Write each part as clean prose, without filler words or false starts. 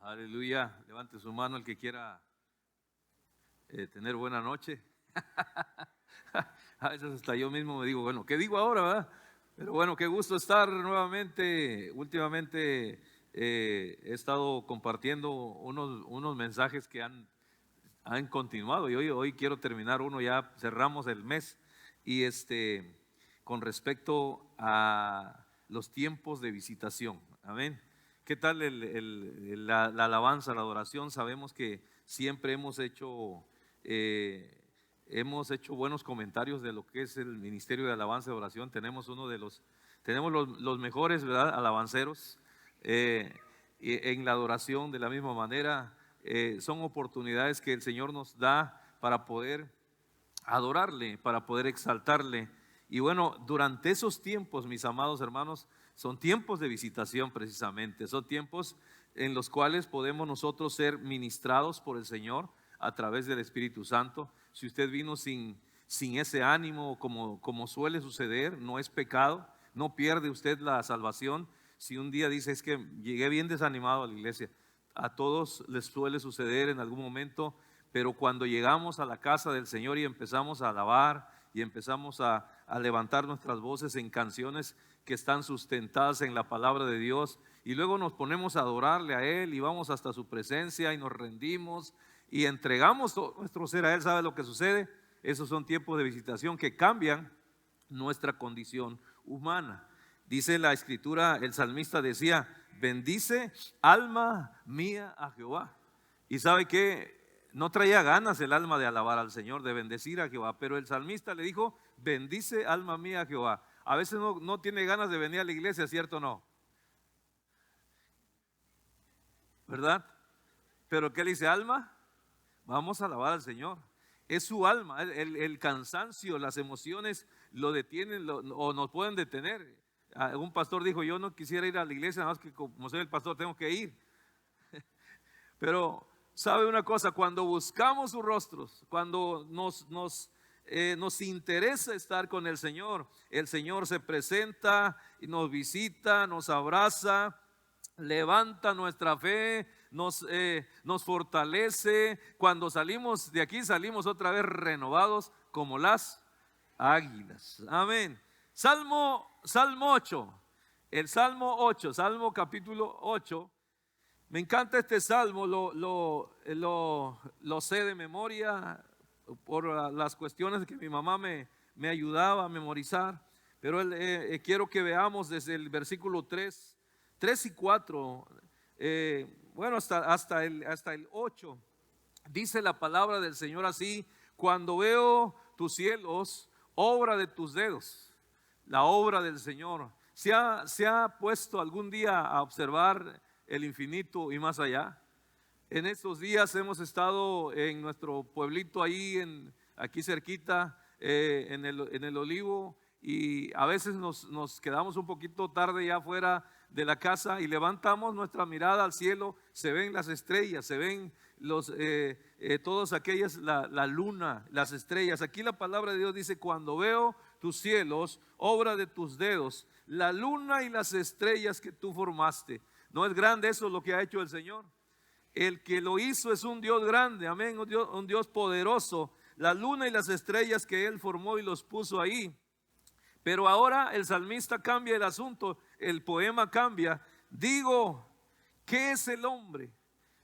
Aleluya. Levante su mano el que quiera tener buena noche. A veces hasta yo mismo me digo, bueno, ¿qué digo ahora, verdad? Pero bueno, qué gusto estar nuevamente. Últimamente he estado compartiendo unos mensajes que han continuado y hoy quiero terminar uno, ya cerramos el mes y con respecto a los tiempos de visitación. Amén. ¿Qué tal la alabanza, la adoración? Sabemos que siempre hemos hecho buenos comentarios de lo que es el ministerio de alabanza y adoración. Tenemos los mejores, ¿verdad?, alabanceros en la adoración. De la misma manera, son oportunidades que el Señor nos da para poder adorarle, para poder exaltarle. Y bueno, durante esos tiempos, mis amados hermanos, son tiempos de visitación precisamente, son tiempos en los cuales podemos nosotros ser ministrados por el Señor a través del Espíritu Santo. Si usted vino sin ese ánimo, como suele suceder, no es pecado, no pierde usted la salvación. Si un día dice, es que llegué bien desanimado a la iglesia, a todos les suele suceder en algún momento, pero cuando llegamos a la casa del Señor y empezamos a alabar y empezamos a levantar nuestras voces en canciones que están sustentadas en la palabra de Dios, y luego nos ponemos a adorarle a Él y vamos hasta su presencia y nos rendimos y entregamos todo nuestro ser a Él, ¿sabe lo que sucede? Esos son tiempos de visitación que cambian nuestra condición humana. Dice la escritura, el salmista decía, bendice alma mía a Jehová. Y sabe que no traía ganas el alma de alabar al Señor, de bendecir a Jehová, pero el salmista le dijo, bendice alma mía a Jehová. A veces no tiene ganas de venir a la iglesia, ¿cierto o no? ¿Verdad? Pero ¿qué le dice alma? Vamos a alabar al Señor. Es su alma, el cansancio, las emociones lo detienen o nos pueden detener. Un pastor dijo, yo no quisiera ir a la iglesia, nada más que como soy el pastor tengo que ir. Pero sabe una cosa, cuando buscamos sus rostros, cuando nos interesa estar con el Señor se presenta y nos visita, nos abraza, levanta nuestra fe, nos fortalece. Cuando salimos de aquí, salimos otra vez renovados como las águilas. Amén. Salmo 8, el Salmo 8, Salmo capítulo 8. Me encanta este salmo, lo sé de memoria por las cuestiones que mi mamá me ayudaba a memorizar, pero quiero que veamos desde el versículo 3 y 4, bueno, hasta el 8, dice la palabra del Señor así: cuando veo tus cielos, obra de tus dedos, la obra del Señor. ¿Se ha puesto algún día a observar el infinito y más allá? En estos días hemos estado en nuestro pueblito ahí, aquí cerquita, en el Olivo, y a veces nos quedamos un poquito tarde ya fuera de la casa y levantamos nuestra mirada al cielo. Se ven las estrellas, se ven todas aquellas, la luna, las estrellas. Aquí la palabra de Dios dice: cuando veo tus cielos, obra de tus dedos, la luna y las estrellas que tú formaste. ¿No es grande eso lo que ha hecho el Señor? El que lo hizo es un Dios grande, amén, un Dios poderoso. La luna y las estrellas que Él formó y los puso ahí. Pero ahora el salmista cambia el asunto, el poema cambia. Digo, ¿qué es el hombre?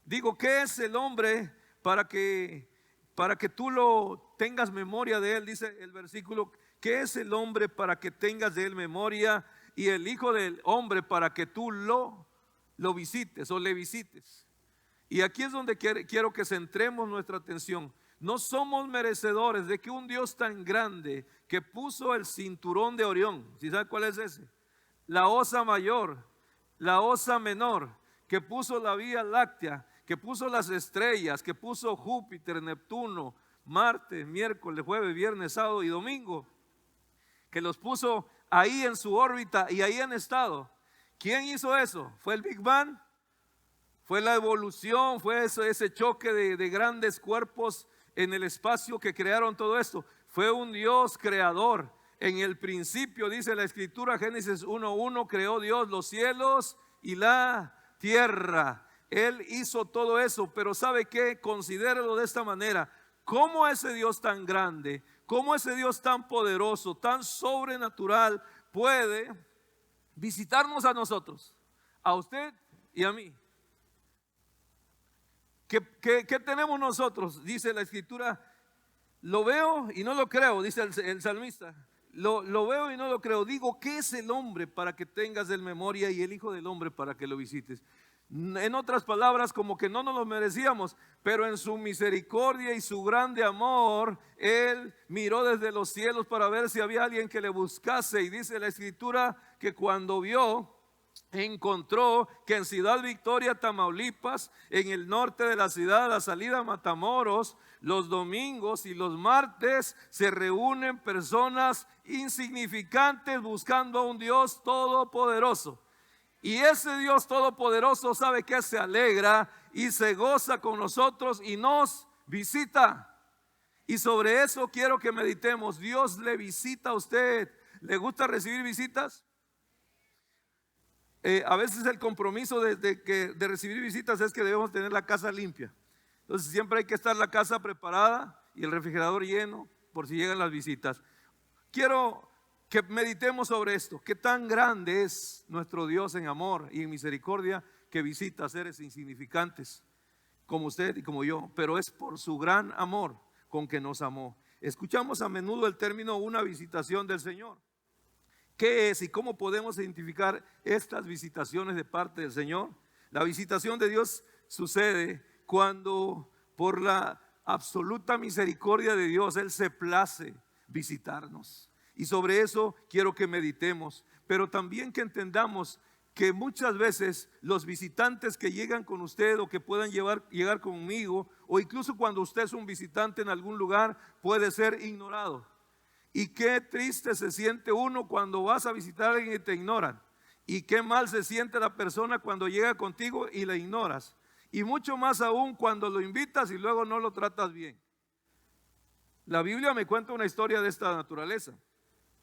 Digo, ¿qué es el hombre para que tú lo tengas memoria de él? Dice el versículo, ¿qué es el hombre para que tengas de él memoria? Y el hijo del hombre para que tú lo visites o le visites. Y aquí es donde quiero que centremos nuestra atención. No somos merecedores de que un Dios tan grande, que puso el cinturón de Orión, ¿sí sabe cuál es ese? La osa mayor, la osa menor, que puso la Vía Láctea, que puso las estrellas, que puso Júpiter, Neptuno, Marte, miércoles, jueves, viernes, sábado y domingo, que los puso ahí en su órbita y ahí han estado. ¿Quién hizo eso? ¿Fue el Big Bang? ¿Fue la evolución? ¿Fue ese choque de grandes cuerpos en el espacio que crearon todo esto? Fue un Dios creador. En el principio, dice la escritura, Génesis 1:1, creó Dios los cielos y la tierra. Él hizo todo eso, pero ¿sabe qué? Considéralo de esta manera. ¿Cómo ese Dios tan grande, cómo ese Dios tan poderoso, tan sobrenatural puede visitarnos a nosotros, a usted y a mí? ¿Qué tenemos nosotros? Dice la Escritura, lo veo y no lo creo, dice el salmista. Lo veo y no lo creo. Digo, ¿qué es el hombre para que tengas en memoria y el Hijo del Hombre para que lo visites? En otras palabras, como que no nos lo merecíamos, pero en su misericordia y su grande amor, Él miró desde los cielos para ver si había alguien que le buscase. Y dice la Escritura que cuando vio, encontró que en Ciudad Victoria, Tamaulipas, en el norte de la ciudad, a la salida a Matamoros, los domingos y los martes se reúnen personas insignificantes buscando a un Dios todopoderoso. Y ese Dios todopoderoso sabe que se alegra y se goza con nosotros y nos visita. Y sobre eso quiero que meditemos. Dios le visita a usted. ¿Le gusta recibir visitas? A veces el compromiso de recibir visitas es que debemos tener la casa limpia. Entonces siempre hay que estar la casa preparada y el refrigerador lleno por si llegan las visitas. Quiero que meditemos sobre esto. Qué tan grande es nuestro Dios en amor y en misericordia, que visita a seres insignificantes como usted y como yo, pero es por su gran amor con que nos amó. Escuchamos a menudo el término una visitación del Señor. ¿Qué es y cómo podemos identificar estas visitaciones de parte del Señor? La visitación de Dios sucede cuando, por la absoluta misericordia de Dios, Él se place visitarnos. Y sobre eso quiero que meditemos, pero también que entendamos que muchas veces los visitantes que llegan con usted o que puedan llegar conmigo, o incluso cuando usted es un visitante en algún lugar, puede ser ignorado. Y qué triste se siente uno cuando vas a visitar a alguien y te ignoran. Y qué mal se siente la persona cuando llega contigo y la ignoras. Y mucho más aún cuando lo invitas y luego no lo tratas bien. La Biblia me cuenta una historia de esta naturaleza.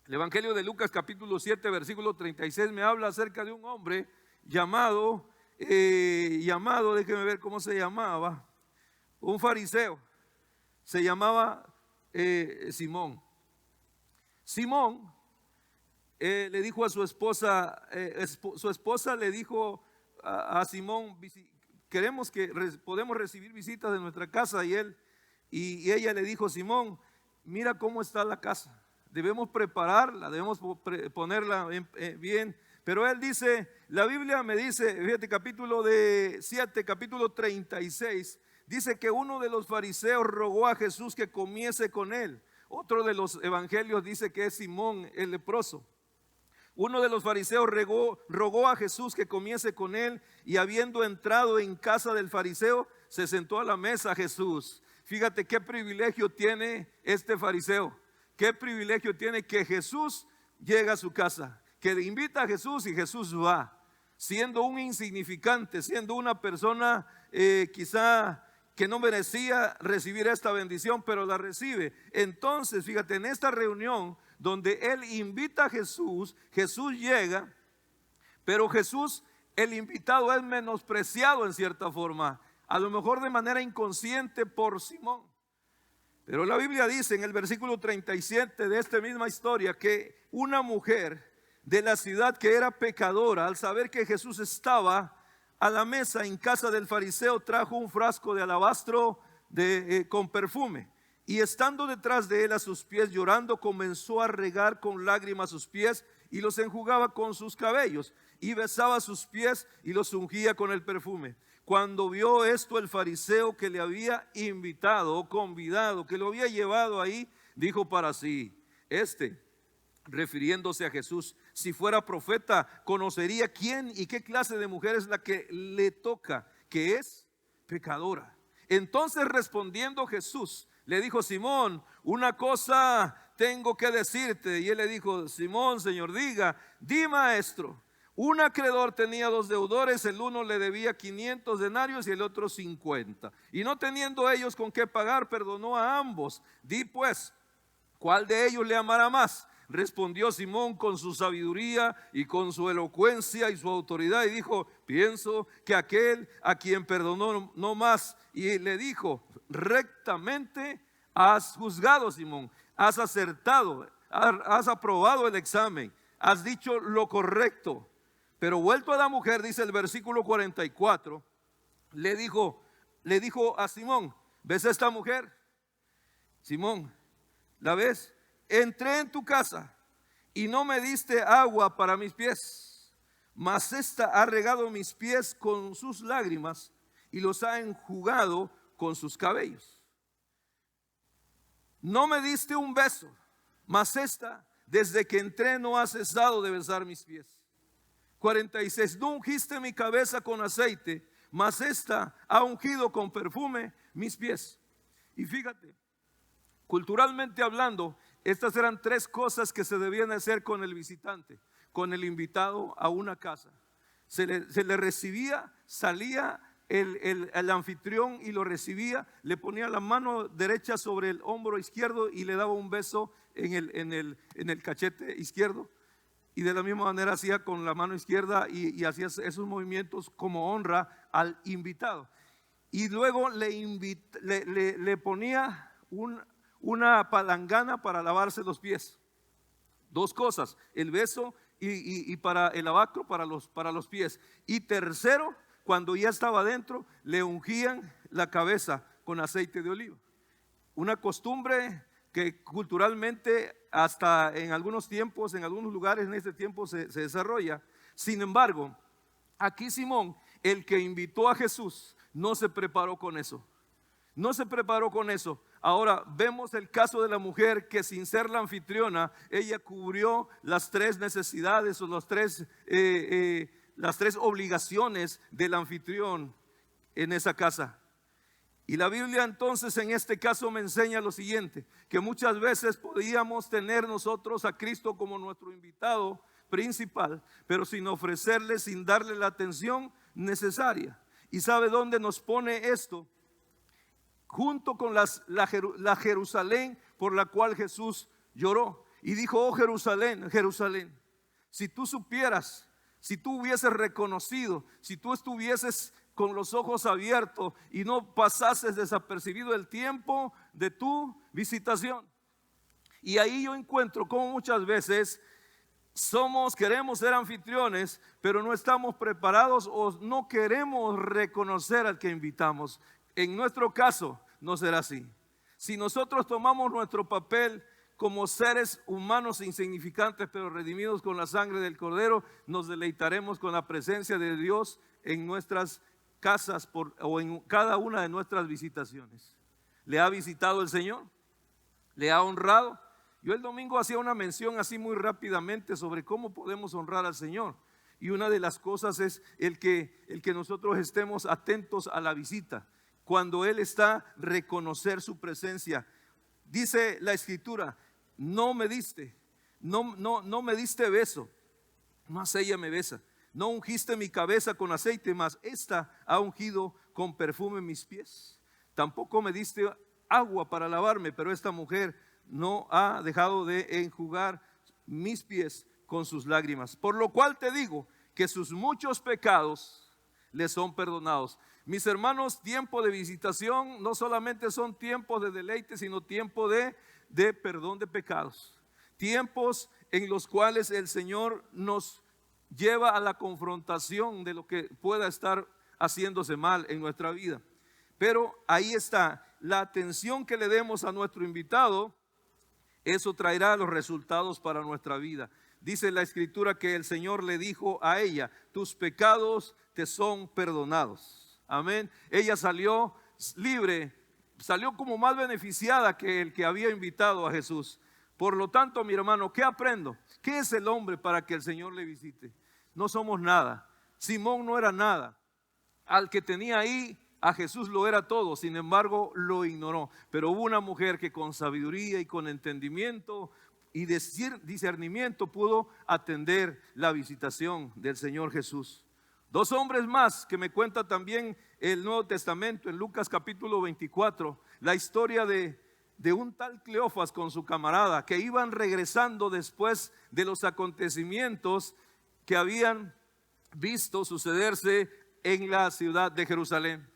El Evangelio de Lucas capítulo 7 versículo 36 me habla acerca de un hombre llamado, déjeme ver cómo se llamaba, un fariseo. Se llamaba Simón. Simón le dijo a su esposa, su esposa le dijo a Simón, queremos que podemos recibir visitas de nuestra casa, y ella le dijo, Simón, mira cómo está la casa, debemos prepararla, debemos ponerla bien. Pero él dice, la Biblia me dice, fíjate, capítulo 7, capítulo 36, dice que uno de los fariseos rogó a Jesús que comiese con él. Otro de los evangelios dice que es Simón el leproso. Uno de los fariseos rogó a Jesús que comiese con él, y habiendo entrado en casa del fariseo, se sentó a la mesa Jesús. Fíjate qué privilegio tiene este fariseo. Qué privilegio tiene que Jesús llega a su casa, que le invita a Jesús y Jesús va, siendo un insignificante, siendo una persona quizá que no merecía recibir esta bendición, pero la recibe. Entonces, fíjate, en esta reunión donde él invita a Jesús, Jesús llega, pero Jesús, el invitado, es menospreciado en cierta forma, a lo mejor de manera inconsciente por Simón. Pero la Biblia dice en el versículo 37 de esta misma historia que una mujer de la ciudad que era pecadora, al saber que Jesús estaba a la mesa en casa del fariseo, trajo un frasco de alabastro con perfume, y estando detrás de él a sus pies llorando, comenzó a regar con lágrimas sus pies y los enjugaba con sus cabellos, y besaba sus pies y los ungía con el perfume. Cuando vio esto el fariseo que le había invitado o convidado, que lo había llevado ahí, dijo para sí, refiriéndose a Jesús, si fuera profeta, conocería quién y qué clase de mujer es la que le toca, que es pecadora. Entonces, respondiendo Jesús, le dijo, Simón, una cosa tengo que decirte. Y él le dijo, Simón, Señor, di maestro. Un acreedor tenía 2 deudores, el uno le debía 500 denarios y el otro 50. Y no teniendo ellos con qué pagar, perdonó a ambos. Di pues, ¿cuál de ellos le amará más? Respondió Simón con su sabiduría y con su elocuencia y su autoridad y dijo: pienso que aquel a quien perdonó no más. Y le dijo: rectamente has juzgado, Simón, has acertado, has aprobado el examen, has dicho lo correcto. Pero vuelto a la mujer, dice el versículo 44, le dijo a Simón: ¿ves a esta mujer? Simón, ¿la ves? Entré en tu casa y no me diste agua para mis pies, mas esta ha regado mis pies con sus lágrimas y los ha enjugado con sus cabellos. No me diste un beso, mas esta, desde que entré, no ha cesado de besar mis pies. 46, no ungiste mi cabeza con aceite, mas esta ha ungido con perfume mis pies. Y fíjate, culturalmente hablando, estas eran tres cosas que se debían hacer con el visitante, con el invitado a una casa. Se le recibía, salía el anfitrión y lo recibía, le ponía la mano derecha sobre el hombro izquierdo y le daba un beso en el cachete izquierdo. Y de la misma manera hacía con la mano izquierda y hacía esos movimientos como honra al invitado. Y luego le ponía una palangana para lavarse los pies. Dos cosas: el beso y para el lavacro para los pies. Y tercero, cuando ya estaba adentro, le ungían la cabeza con aceite de oliva. Una costumbre que culturalmente hasta en algunos tiempos, en algunos lugares en este tiempo se desarrolla. Sin embargo, aquí Simón, el que invitó a Jesús, no se preparó con eso. No se preparó con eso. Ahora vemos el caso de la mujer que, sin ser la anfitriona, ella cubrió las tres necesidades o las tres obligaciones del anfitrión en esa casa. Y la Biblia entonces en este caso me enseña lo siguiente: que muchas veces podíamos tener nosotros a Cristo como nuestro invitado principal, pero sin ofrecerle, sin darle la atención necesaria. ¿Y sabe dónde nos pone esto? Junto con la Jerusalén por la cual Jesús lloró y dijo: oh Jerusalén, Jerusalén, si tú supieras, si tú hubieses reconocido, si tú estuvieses con los ojos abiertos y no pasases desapercibido el tiempo de tu visitación. Y ahí yo encuentro cómo muchas veces queremos ser anfitriones, pero no estamos preparados o no queremos reconocer al que invitamos. En nuestro caso no será así. Si nosotros tomamos nuestro papel como seres humanos insignificantes, pero redimidos con la sangre del Cordero, nos deleitaremos con la presencia de Dios en nuestras casas o en cada una de nuestras visitaciones. ¿Le ha visitado el Señor? ¿Le ha honrado? Yo el domingo hacía una mención así muy rápidamente sobre cómo podemos honrar al Señor. Y una de las cosas es el que nosotros estemos atentos a la visita. Cuando Él está, reconocer su presencia. Dice la Escritura: no me diste beso, mas ella me besa. No ungiste mi cabeza con aceite, mas esta ha ungido con perfume mis pies. Tampoco me diste agua para lavarme, pero esta mujer no ha dejado de enjugar mis pies con sus lágrimas. Por lo cual te digo que sus muchos pecados le son perdonados. Mis hermanos, tiempo de visitación no solamente son tiempos de deleite, sino tiempo de perdón de pecados. Tiempos en los cuales el Señor nos lleva a la confrontación de lo que pueda estar haciéndose mal en nuestra vida. Pero ahí está, la atención que le demos a nuestro invitado, eso traerá los resultados para nuestra vida. Dice la Escritura que el Señor le dijo a ella: tus pecados te son perdonados. Amén. Ella salió libre, salió como más beneficiada que el que había invitado a Jesús. Por lo tanto, mi hermano, ¿qué aprendo? ¿Qué es el hombre para que el Señor le visite? No somos nada. Simón no era nada. Al que tenía ahí, a Jesús lo era todo. Sin embargo, lo ignoró. Pero hubo una mujer que con sabiduría y con entendimiento y discernimiento pudo atender la visitación del Señor Jesús. Dos hombres más que me cuenta también el Nuevo Testamento en Lucas capítulo 24. La historia de de un tal Cleofas con su camarada, que iban regresando después de los acontecimientos que habían visto sucederse en la ciudad de Jerusalén.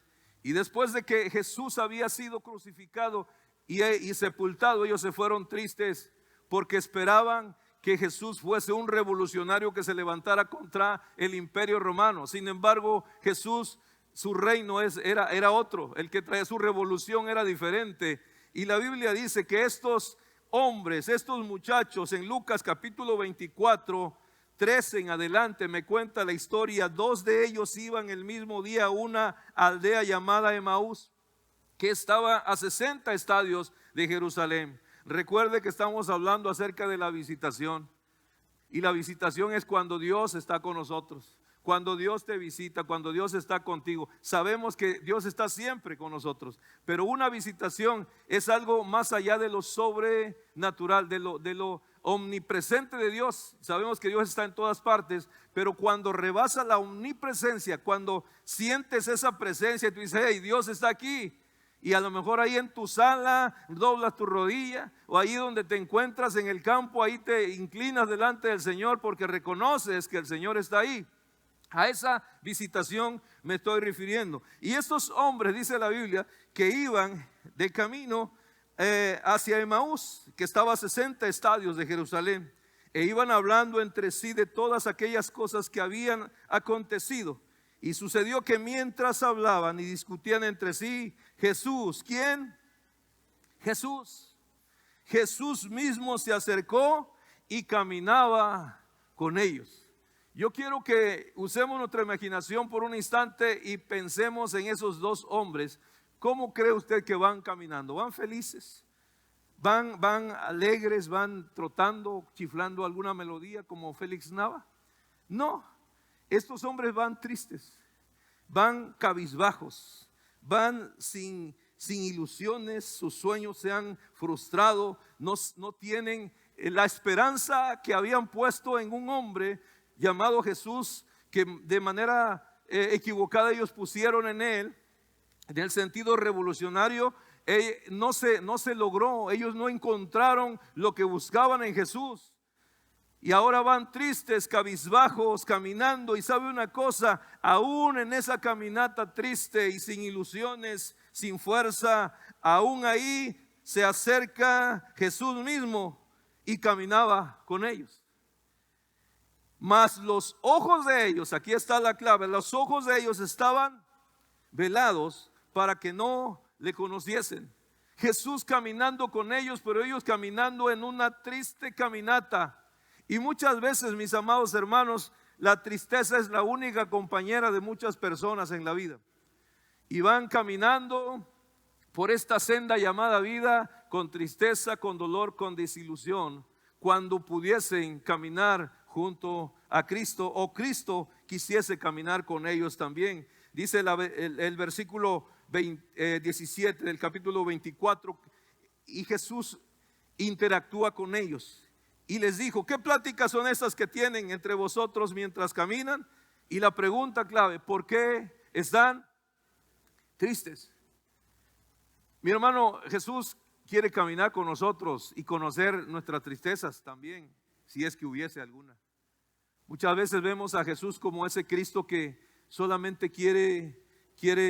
Y después de que Jesús había sido crucificado y sepultado, ellos se fueron tristes porque esperaban que Jesús fuese un revolucionario que se levantara contra el imperio romano. Sin embargo, Jesús, su reino era otro, el que traía su revolución era diferente. Y la Biblia dice que estos hombres, estos muchachos, en Lucas capítulo 24, 13 en adelante, me cuenta la historia. 2 de ellos iban el mismo día a una aldea llamada Emaús, que estaba a 60 estadios de Jerusalén. Recuerde que estamos hablando acerca de la visitación. Y la visitación es cuando Dios está con nosotros. Cuando Dios te visita, cuando Dios está contigo. Sabemos que Dios está siempre con nosotros. Pero una visitación es algo más allá de lo sobrenatural, de lo omnipresente de Dios. Sabemos que Dios está en todas partes, pero cuando rebasa la omnipresencia, cuando sientes esa presencia y tú dices, hey, Dios está aquí. Y a lo mejor ahí en tu sala doblas tu rodilla, o ahí donde te encuentras en el campo, ahí te inclinas delante del Señor porque reconoces que el Señor está ahí. A esa visitación me estoy refiriendo. Y estos hombres, dice la Biblia, que iban de camino hacia Emaús, que estaba a 60 estadios de Jerusalén, e iban hablando entre sí de todas aquellas cosas que habían acontecido. Y sucedió que mientras hablaban y discutían entre sí, Jesús, ¿quién? Jesús. Jesús mismo se acercó y caminaba con ellos. Yo quiero que usemos nuestra imaginación por un instante y pensemos en esos dos hombres. ¿Cómo cree usted que van caminando? ¿Van felices? ¿Van alegres? ¿Van trotando, chiflando alguna melodía como Félix Nava? No, estos hombres van tristes, van cabizbajos, van sin ilusiones, sus sueños se han frustrado, no tienen la esperanza que habían puesto en un hombre llamado Jesús, que de manera equivocada ellos pusieron en él. En el sentido revolucionario, no se logró, ellos no encontraron lo que buscaban en Jesús. Y ahora van tristes, cabizbajos, caminando. Y sabe una cosa, aún en esa caminata triste y sin ilusiones, sin fuerza, aún ahí se acerca Jesús mismo y caminaba con ellos. Mas los ojos de ellos, aquí está la clave, los ojos de ellos estaban velados para que no le conociesen. Jesús caminando con ellos, pero ellos caminando en una triste caminata. Y muchas veces, mis amados hermanos, la tristeza es la única compañera de muchas personas en la vida. Y van caminando por esta senda llamada vida con tristeza, con dolor, con desilusión, cuando pudiesen caminar junto a Cristo, o Cristo quisiese caminar con ellos también. Dice el versículo 17 del capítulo 24, y Jesús interactúa con ellos y les dijo, ¿qué pláticas son estas que tienen entre vosotros mientras caminan? Y la pregunta clave, ¿por qué están tristes? Mi hermano, Jesús quiere caminar con nosotros y conocer nuestras tristezas también, si es que hubiese alguna. Muchas veces vemos a Jesús como ese Cristo que solamente quiere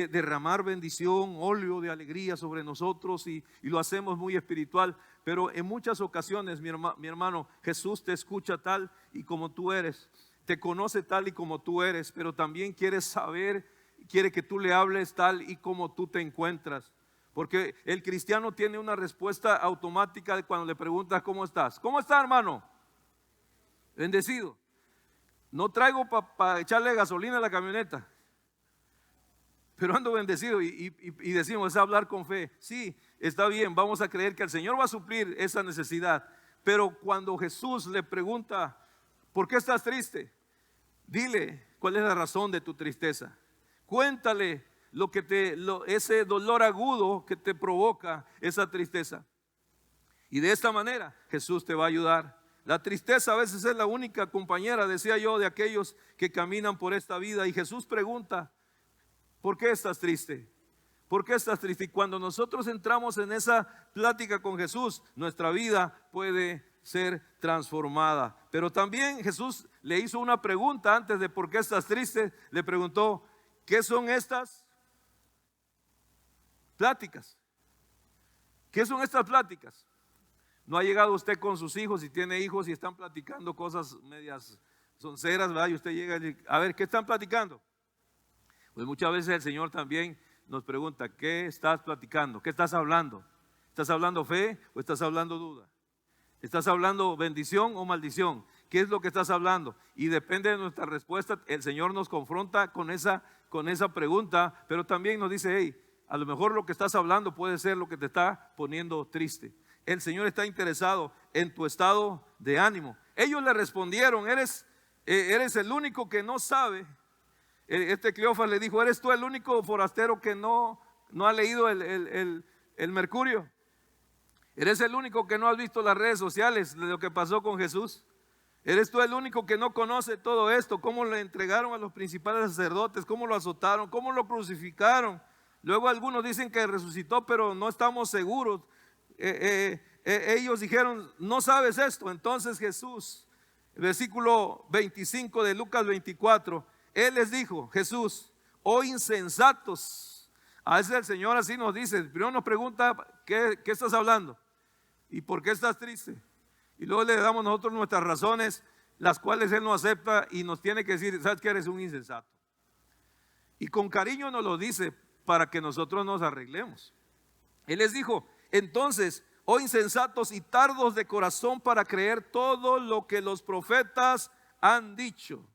derramar bendición, óleo de alegría sobre nosotros, y lo hacemos muy espiritual. Pero en muchas ocasiones, mi hermano, Jesús te escucha tal y como tú eres, te conoce tal y como tú eres, pero también quiere saber, quiere que tú le hables tal y como tú te encuentras. Porque el cristiano tiene una respuesta automática de cuando le preguntas ¿cómo estás? ¿Cómo está, hermano? Bendecido. No traigo para echarle gasolina a la camioneta, pero ando bendecido. Y decimos, es hablar con fe. Sí, está bien, vamos a creer que el Señor va a suplir esa necesidad. Pero cuando Jesús le pregunta, ¿por qué estás triste? Dile cuál es la razón de tu tristeza. Cuéntale ese dolor agudo que te provoca esa tristeza. Y de esta manera Jesús te va a ayudar. La tristeza a veces es la única compañera, decía yo, de aquellos que caminan por esta vida. Y Jesús pregunta, ¿por qué estás triste? ¿Por qué estás triste? Y cuando nosotros entramos en esa plática con Jesús, nuestra vida puede ser transformada. Pero también Jesús le hizo una pregunta antes de por qué estás triste. Le preguntó, ¿qué son estas pláticas? ¿Qué son estas pláticas? ¿No ha llegado usted con sus hijos y tiene hijos y están platicando cosas medias sonceras, ¿verdad? Y usted llega y dice, a ver, ¿qué están platicando? Pues muchas veces el Señor también nos pregunta, ¿qué estás platicando? ¿Qué estás hablando? ¿Estás hablando fe o estás hablando duda? ¿Estás hablando bendición o maldición? ¿Qué es lo que estás hablando? Y depende de nuestra respuesta, el Señor nos confronta con esa pregunta, pero también nos dice, hey, a lo mejor lo que estás hablando puede ser lo que te está poniendo triste. El Señor está interesado en tu estado de ánimo. Ellos le respondieron, eres el único que no sabe. Cleofas le dijo, ¿eres tú el único forastero que no ha leído el Mercurio? ¿Eres el único que no has visto las redes sociales de lo que pasó con Jesús? ¿Eres tú el único que no conoce todo esto? ¿Cómo le entregaron a los principales sacerdotes? ¿Cómo lo azotaron? ¿Cómo lo crucificaron? Luego algunos dicen que resucitó, pero no estamos seguros. Ellos dijeron, no sabes esto. Entonces Jesús, versículo 25 de Lucas 24, Él les dijo, Jesús, oh insensatos. A veces el Señor así nos dice, primero nos pregunta, ¿qué estás hablando? ¿Y por qué estás triste? Y luego le damos nosotros nuestras razones, las cuales Él no acepta y nos tiene que decir, ¿sabes que eres un insensato? Y con cariño nos lo dice para que nosotros nos arreglemos. Él les dijo, entonces, oh insensatos y tardos de corazón para creer todo lo que los profetas han dicho.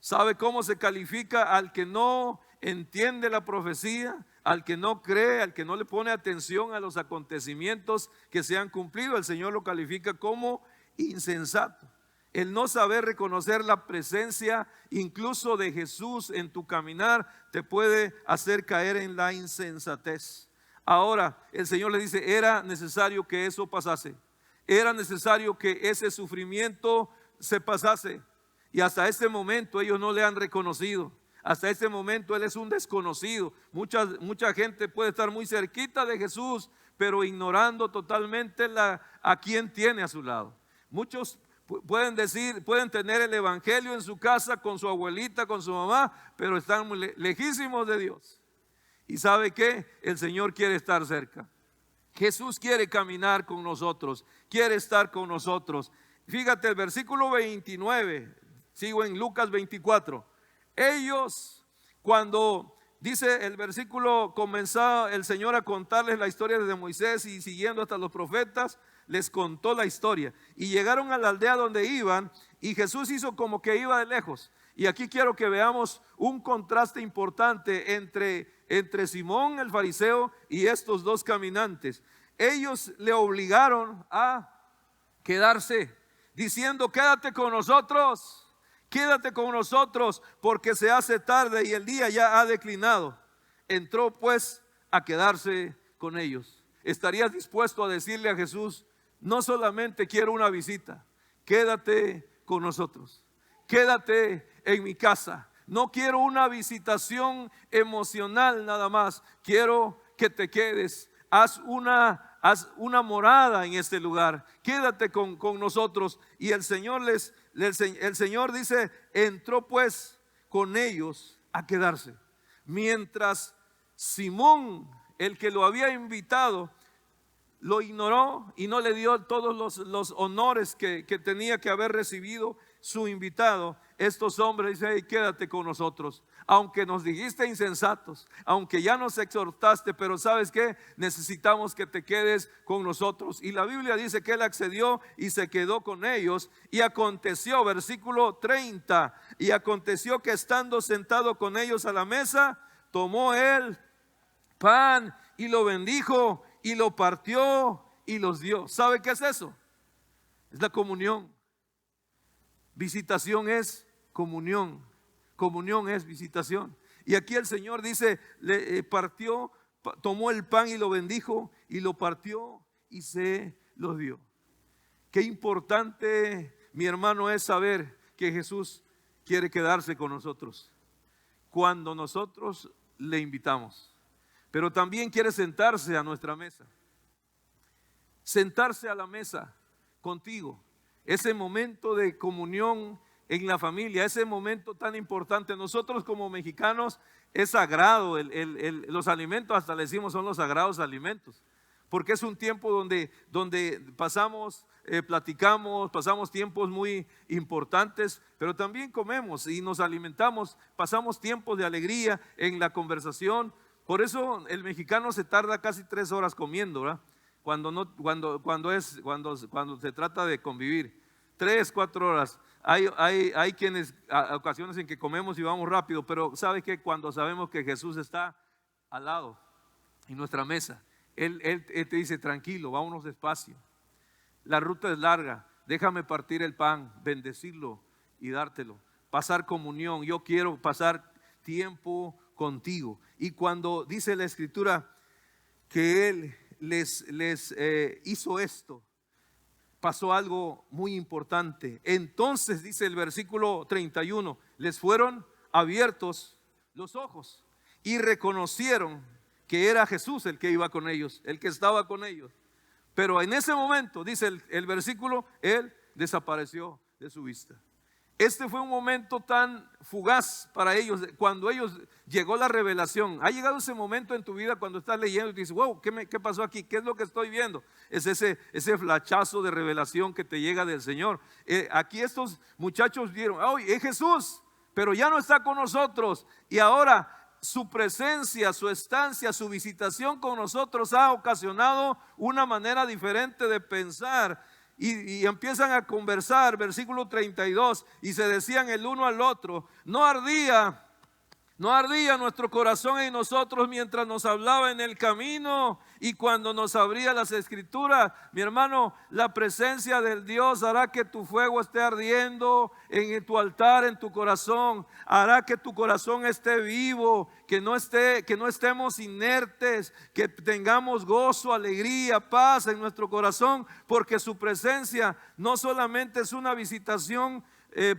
¿Sabe cómo se califica al que no entiende la profecía? Al que no cree, al que no le pone atención a los acontecimientos que se han cumplido. El Señor lo califica como insensato. El no saber reconocer la presencia incluso de Jesús en tu caminar te puede hacer caer en la insensatez. Ahora el Señor le dice, era necesario que eso pasase. Era necesario que ese sufrimiento se pasase. Y hasta este momento ellos no le han reconocido. Hasta este momento Él es un desconocido. Mucha gente puede estar muy cerquita de Jesús, pero ignorando totalmente a quien tiene a su lado. Muchos pueden tener el evangelio en su casa con su abuelita, con su mamá, pero están muy lejísimos de Dios. ¿Y sabe qué? El Señor quiere estar cerca. Jesús quiere caminar con nosotros, quiere estar con nosotros. Fíjate el versículo 29, sigo en Lucas 24. Ellos, cuando dice el versículo, comenzó el Señor a contarles la historia desde Moisés y siguiendo hasta los profetas, les contó la historia. Y llegaron a la aldea donde iban y Jesús hizo como que iba de lejos. Y aquí quiero que veamos un contraste importante entre Simón el fariseo y estos dos caminantes. Ellos le obligaron a quedarse, diciendo, quédate con nosotros. Quédate con nosotros porque se hace tarde y el día ya ha declinado. Entró pues a quedarse con ellos. ¿Estarías dispuesto a decirle a Jesús, no solamente quiero una visita, quédate con nosotros, quédate en mi casa? No quiero una visitación emocional nada más, quiero que te quedes, haz una morada en este lugar, quédate con nosotros. Y el Señor dice, entró pues con ellos a quedarse. Mientras Simón, el que lo había invitado, lo ignoró y no le dio todos los honores que tenía que haber recibido su invitado. Estos hombres dicen, hey, quédate con nosotros, aunque nos dijiste insensatos, aunque ya nos exhortaste, pero ¿sabes qué? Necesitamos que te quedes con nosotros. Y la Biblia dice que él accedió y se quedó con ellos. Y aconteció, versículo 30, y aconteció que estando sentado con ellos a la mesa, tomó él pan y lo bendijo y lo partió y los dio. ¿Sabe qué es eso? Es la comunión. Visitación es comunión. Comunión es visitación. Y aquí el Señor dice, tomó el pan y lo bendijo y lo partió y se lo dio. Qué importante, mi hermano, es saber que Jesús quiere quedarse con nosotros cuando nosotros le invitamos. pero también quiere sentarse a nuestra mesa. Sentarse a la mesa contigo. Ese momento de comunión en la familia, ese momento tan importante. Nosotros como mexicanos es sagrado, los alimentos, hasta le decimos son los sagrados alimentos, porque es un tiempo donde pasamos, platicamos, pasamos tiempos muy importantes, pero también comemos y nos alimentamos, pasamos tiempos de alegría en la conversación. Por eso el mexicano se tarda casi 3 horas comiendo, ¿verdad? Cuando se trata de convivir, 3, 4 horas. Hay quienes, ocasiones en que comemos y vamos rápido, pero ¿sabe qué? Cuando sabemos que Jesús está al lado en nuestra mesa, Él te dice, tranquilo, vámonos despacio. La ruta es larga, déjame partir el pan, bendecirlo y dártelo. Pasar comunión, yo quiero pasar tiempo contigo. Y cuando dice la Escritura que Él les hizo esto, pasó algo muy importante. Entonces dice el versículo 31, les fueron abiertos los ojos y reconocieron que era Jesús el que iba con ellos, el que estaba con ellos. Pero en ese momento, dice el versículo, Él desapareció de su vista. Este fue un momento tan fugaz para ellos, cuando ellos llegó la revelación. Ha llegado ese momento en tu vida cuando estás leyendo y te dices, wow, ¿qué pasó aquí? ¿Qué es lo que estoy viendo? Es ese flachazo de revelación que te llega del Señor. Aquí estos muchachos vieron, oh, es Jesús, pero ya no está con nosotros. Y ahora su presencia, su estancia, su visitación con nosotros ha ocasionado una manera diferente de pensar. Y empiezan a conversar, versículo 32, y se decían el uno al otro, no ardía nuestro corazón en nosotros mientras nos hablaba en el camino y cuando nos abría las Escrituras. Mi hermano, la presencia del Dios hará que tu fuego esté ardiendo en tu altar, en tu corazón. Hará que tu corazón esté vivo, que no estemos inertes, que tengamos gozo, alegría, paz en nuestro corazón, porque su presencia no solamente es una visitación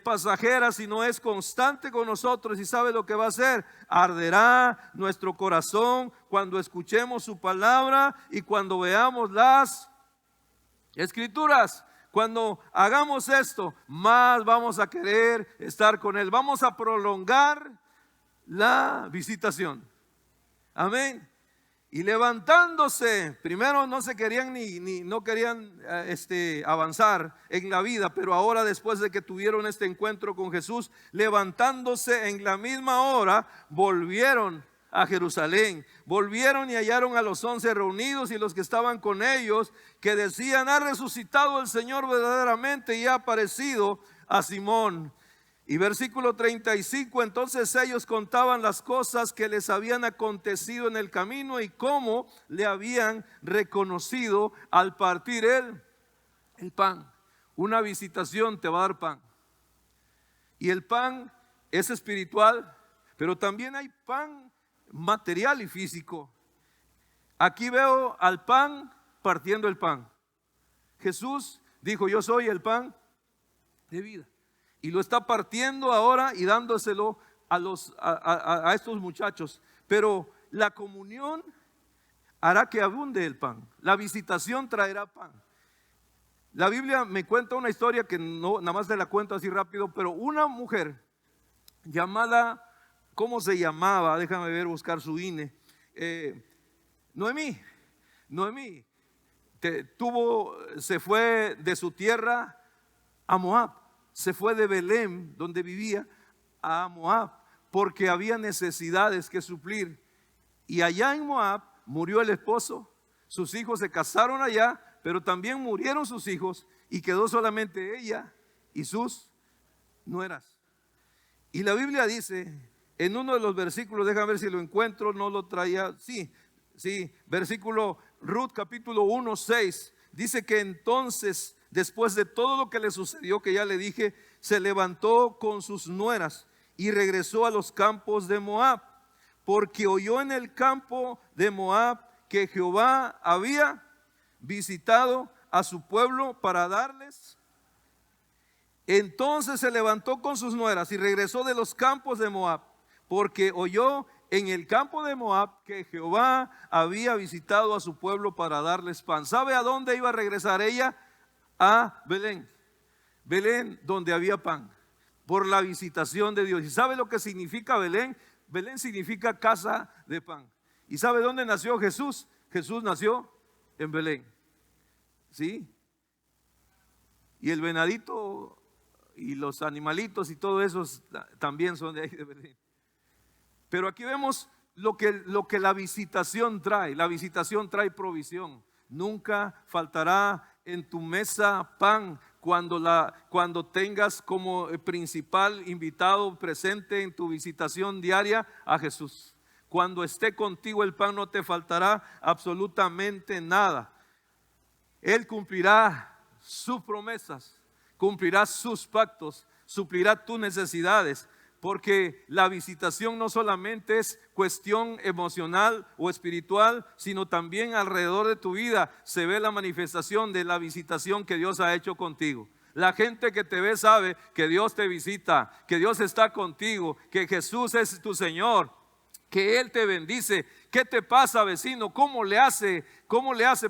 pasajera, sino es constante con nosotros. Y sabe lo que va a hacer: arderá nuestro corazón cuando escuchemos su palabra y cuando veamos las Escrituras. Cuando hagamos esto, más vamos a querer estar con Él. Vamos a prolongar la visitación. Amén. Y levantándose, primero no se querían no querían avanzar en la vida, pero ahora, después de que tuvieron este encuentro con Jesús, levantándose en la misma hora, volvieron a Jerusalén. Volvieron y hallaron a los 11 reunidos y los que estaban con ellos, que decían: ha resucitado el Señor verdaderamente y ha aparecido a Simón. Y versículo 35, entonces ellos contaban las cosas que les habían acontecido en el camino y cómo le habían reconocido al partir el pan. Una visitación te va a dar pan. Y el pan es espiritual, pero también hay pan material y físico. Aquí veo al pan partiendo el pan. Jesús dijo: yo soy el pan de vida. Y lo está partiendo ahora y dándoselo a estos muchachos. Pero la comunión hará que abunde el pan. La visitación traerá pan. La Biblia me cuenta una historia que no, nada más te la cuento así rápido, pero una mujer llamada, ¿cómo se llamaba? Déjame ver, buscar su INE. Noemí se fue de su tierra a Moab. Se fue de Belén, donde vivía, a Moab, porque había necesidades que suplir. Y allá en Moab murió el esposo, sus hijos se casaron allá, pero también murieron sus hijos y quedó solamente ella y sus nueras. Y la Biblia dice, en uno de los versículos, déjame ver si lo encuentro, no lo traía, sí, versículo Ruth capítulo 1, 6, dice que entonces, después de todo lo que le sucedió, que ya le dije, se levantó con sus nueras y regresó a los campos de Moab, porque oyó en el campo de Moab que Jehová había visitado a su pueblo para darles. Entonces se levantó con sus nueras y regresó de los campos de Moab, porque oyó en el campo de Moab que Jehová había visitado a su pueblo para darles pan. ¿Sabe a dónde iba a regresar ella? A Belén. Belén, donde había pan, por la visitación de Dios. ¿Y sabe lo que significa Belén? Belén significa casa de pan. ¿Y sabe dónde nació Jesús? Jesús nació en Belén. ¿Sí? Y el venadito y los animalitos y todo eso también son de ahí de Belén. Pero aquí vemos lo que la visitación trae. La visitación trae provisión. Nunca faltará en tu mesa pan cuando tengas como principal invitado presente en tu visitación diaria a Jesús. Cuando esté contigo el pan no te faltará absolutamente nada. Él cumplirá sus promesas, cumplirá sus pactos, suplirá tus necesidades. Porque la visitación no solamente es cuestión emocional o espiritual, sino también alrededor de tu vida se ve la manifestación de la visitación que Dios ha hecho contigo. La gente que te ve sabe que Dios te visita, que Dios está contigo, que Jesús es tu Señor, que Él te bendice. ¿Qué te pasa, vecino? ¿Cómo le hace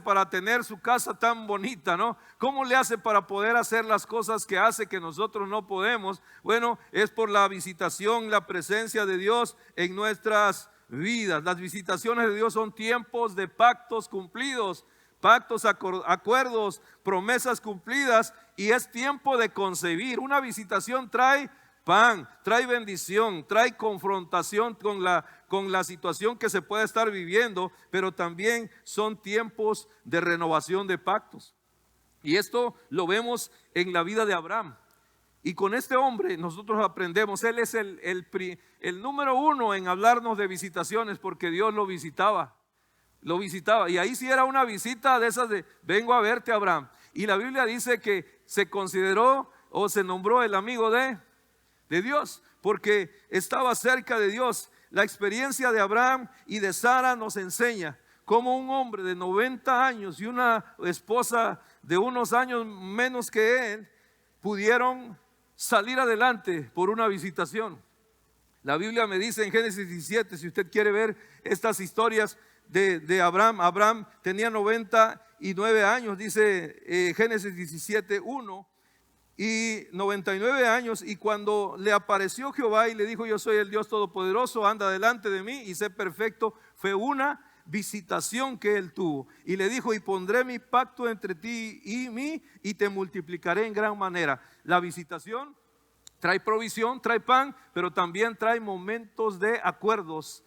para tener su casa tan bonita, no? ¿Cómo le hace para poder hacer las cosas que hace que nosotros no podemos? Bueno, es por la visitación, la presencia de Dios en nuestras vidas. Las visitaciones de Dios son tiempos de pactos cumplidos, pactos, acuerdos, promesas cumplidas, y es tiempo de concebir. Una visitación trae pan, trae bendición, trae confrontación con la situación que se puede estar viviendo, pero también son tiempos de renovación de pactos. Y esto lo vemos en la vida de Abraham. Y con este hombre nosotros aprendemos, él es el número uno en hablarnos de visitaciones, porque Dios lo visitaba. Y ahí sí era una visita de esas de, vengo a verte, Abraham. Y la Biblia dice que se consideró o se nombró el amigo de Dios, porque estaba cerca de Dios. La experiencia de Abraham y de Sara nos enseña cómo un hombre de 90 años y una esposa de unos años menos que él pudieron salir adelante por una visitación. La Biblia me dice en Génesis 17, si usted quiere ver estas historias de Abraham. Abraham tenía 99 años, dice Génesis 17, 1. Y 99 años, y cuando le apareció Jehová y le dijo, yo soy el Dios Todopoderoso, anda delante de mí y sé perfecto, fue una visitación que él tuvo. Y le dijo, y pondré mi pacto entre ti y mí, y te multiplicaré en gran manera. La visitación trae provisión, trae pan, pero también trae momentos de acuerdos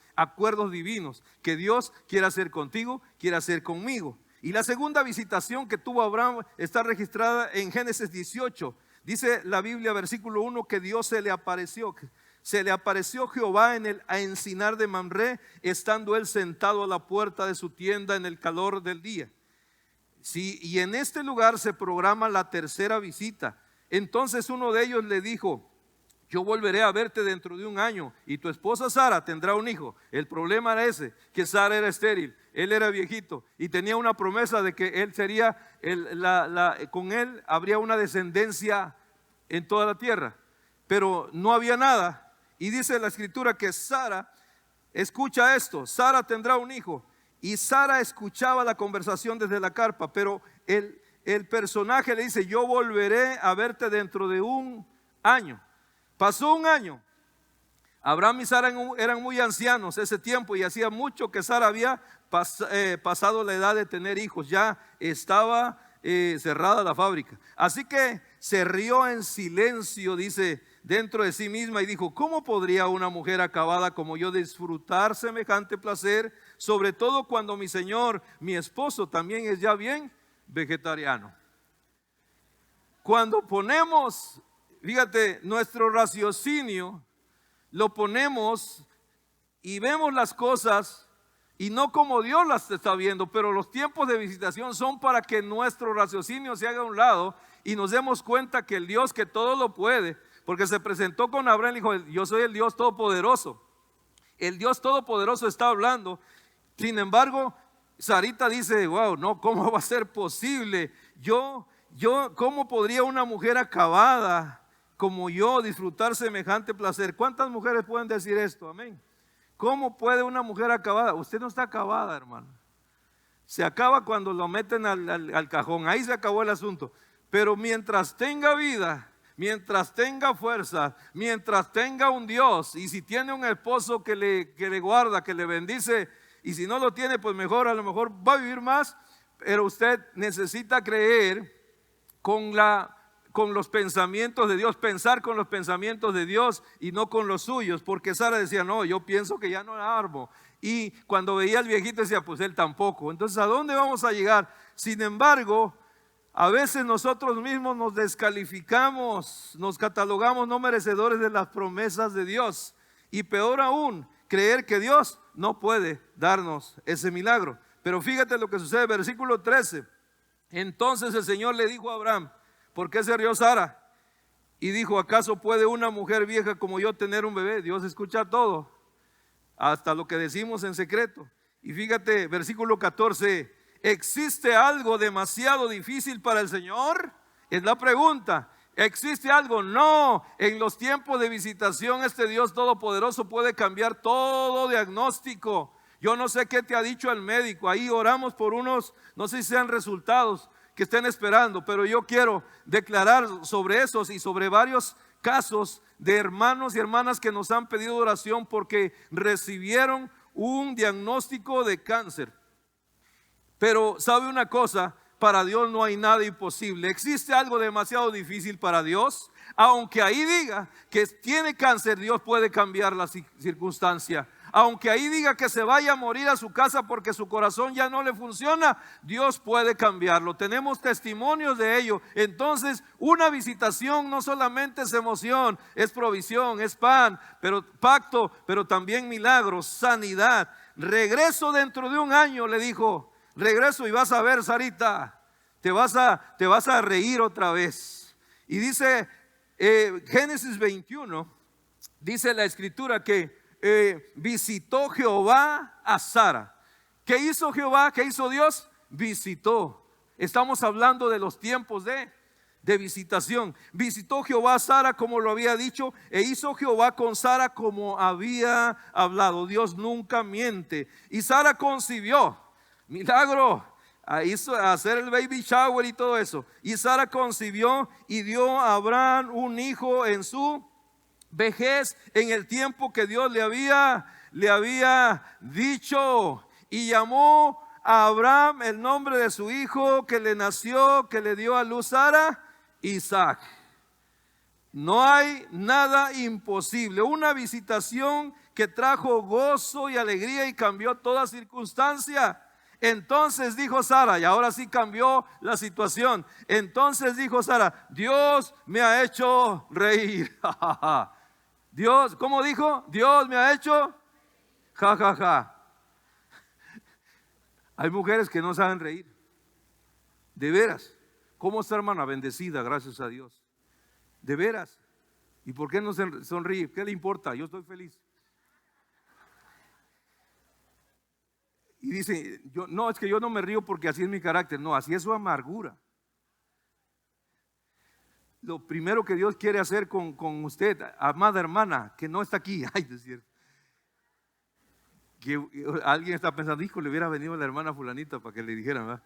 divinos, que Dios quiere hacer contigo, quiere hacer conmigo. Y la segunda visitación que tuvo Abraham está registrada en Génesis 18. Dice la Biblia, versículo 1, que Dios se le apareció. Se le apareció Jehová en el encinar de Mamré, estando él sentado a la puerta de su tienda en el calor del día. Sí, y en este lugar se programa la tercera visita. Entonces uno de ellos le dijo, yo volveré a verte dentro de un año y tu esposa Sara tendrá un hijo. El problema era ese, que Sara era estéril, él era viejito y tenía una promesa de que él sería, con él habría una descendencia en toda la tierra, pero no había nada. Y dice la escritura que Sara, escucha esto, Sara tendrá un hijo. Y Sara escuchaba la conversación desde la carpa, pero el personaje le dice, yo volveré a verte dentro de un año. Pasó un año. Abraham y Sara eran muy ancianos ese tiempo y hacía mucho que Sara había pasado la edad de tener hijos. Ya estaba cerrada la fábrica. Así que se rió en silencio, dice, dentro de sí misma y dijo, ¿cómo podría una mujer acabada como yo disfrutar semejante placer? Sobre todo cuando mi señor, mi esposo, también es ya bien vegetariano. Cuando ponemos, fíjate, nuestro raciocinio lo ponemos y vemos las cosas y no como Dios las está viendo, pero los tiempos de visitación son para que nuestro raciocinio se haga a un lado y nos demos cuenta que el Dios que todo lo puede, porque se presentó con Abraham y dijo, yo soy el Dios Todopoderoso. El Dios Todopoderoso está hablando. Sin embargo, Sarita dice, wow, no, ¿cómo va a ser posible? ¿Cómo podría una mujer acabada como yo disfrutar semejante placer? ¿Cuántas mujeres pueden decir esto? Amén. ¿Cómo puede una mujer acabada? Usted no está acabada, hermano. Se acaba cuando lo meten al cajón. Ahí se acabó el asunto. Pero mientras tenga vida, mientras tenga fuerza, mientras tenga un Dios, y si tiene un esposo que le guarda, que le bendice, y si no lo tiene, pues mejor, a lo mejor va a vivir más. Pero usted necesita creer con los pensamientos de Dios, pensar con los pensamientos de Dios y no con los suyos, porque Sara decía, no, yo pienso que ya no armo. Y cuando veía al viejito decía, pues él tampoco. Entonces, ¿a dónde vamos a llegar? Sin embargo, a veces nosotros mismos nos descalificamos, nos catalogamos no merecedores de las promesas de Dios. Y peor aún, creer que Dios no puede darnos ese milagro. Pero fíjate lo que sucede, versículo 13. Entonces el Señor le dijo a Abraham, ¿por qué se rió Sara? Y dijo, ¿acaso puede una mujer vieja como yo tener un bebé? Dios escucha todo, hasta lo que decimos en secreto. Y fíjate, versículo 14, ¿existe algo demasiado difícil para el Señor? Es la pregunta. ¿Existe algo? No. En los tiempos de visitación, este Dios todopoderoso puede cambiar todo diagnóstico. Yo no sé qué te ha dicho el médico. Ahí oramos por unos, no sé si sean resultados que estén esperando, pero yo quiero declarar sobre esos y sobre varios casos de hermanos y hermanas que nos han pedido oración porque recibieron un diagnóstico de cáncer. Pero ¿sabe una cosa? Para Dios no hay nada imposible. ¿Existe algo demasiado difícil para Dios? Aunque ahí diga que tiene cáncer, Dios puede cambiar la circunstancia. Aunque ahí diga que se vaya a morir a su casa porque su corazón ya no le funciona, Dios puede cambiarlo. Tenemos testimonios de ello. Entonces, una visitación no solamente es emoción, es provisión, es pan, pero pacto, pero también milagros, sanidad. Regreso dentro de un año, le dijo. Regreso y vas a ver, Sarita, te vas a reír otra vez. Y dice Génesis 21, dice la escritura que visitó Jehová a Sara. ¿Qué hizo Jehová? ¿Qué hizo Dios? Visitó. Estamos hablando de los tiempos de visitación. Visitó Jehová a Sara como lo había dicho, e hizo Jehová con Sara como había hablado. Dios nunca miente. Y Sara concibió. Milagro. Hizo hacer el baby shower y todo eso. Y Sara concibió y dio a Abraham un hijo en su vejez, en el tiempo que Dios le había dicho. Y llamó a Abraham el nombre de su hijo que le nació, que le dio a luz Sara, Isaac. No hay nada imposible. Una visitación que trajo gozo y alegría y cambió toda circunstancia. Entonces dijo Sara, y ahora sí cambió la situación. Entonces dijo Sara, Dios me ha hecho reír. Dios, ¿cómo dijo? Dios me ha hecho ja, ja, ja. Hay mujeres que no saben reír. De veras. ¿Cómo está, hermana? Bendecida, gracias a Dios. De veras. ¿Y por qué no se sonríe? ¿Qué le importa? Yo estoy feliz. Y dice, es que yo no me río porque así es mi carácter. No, así es su amargura. Lo primero que Dios quiere hacer con usted, amada hermana, que no está aquí, ay, es cierto, que alguien está pensando, hijo, le hubiera venido la hermana fulanita para que le dijeran, ¿verdad?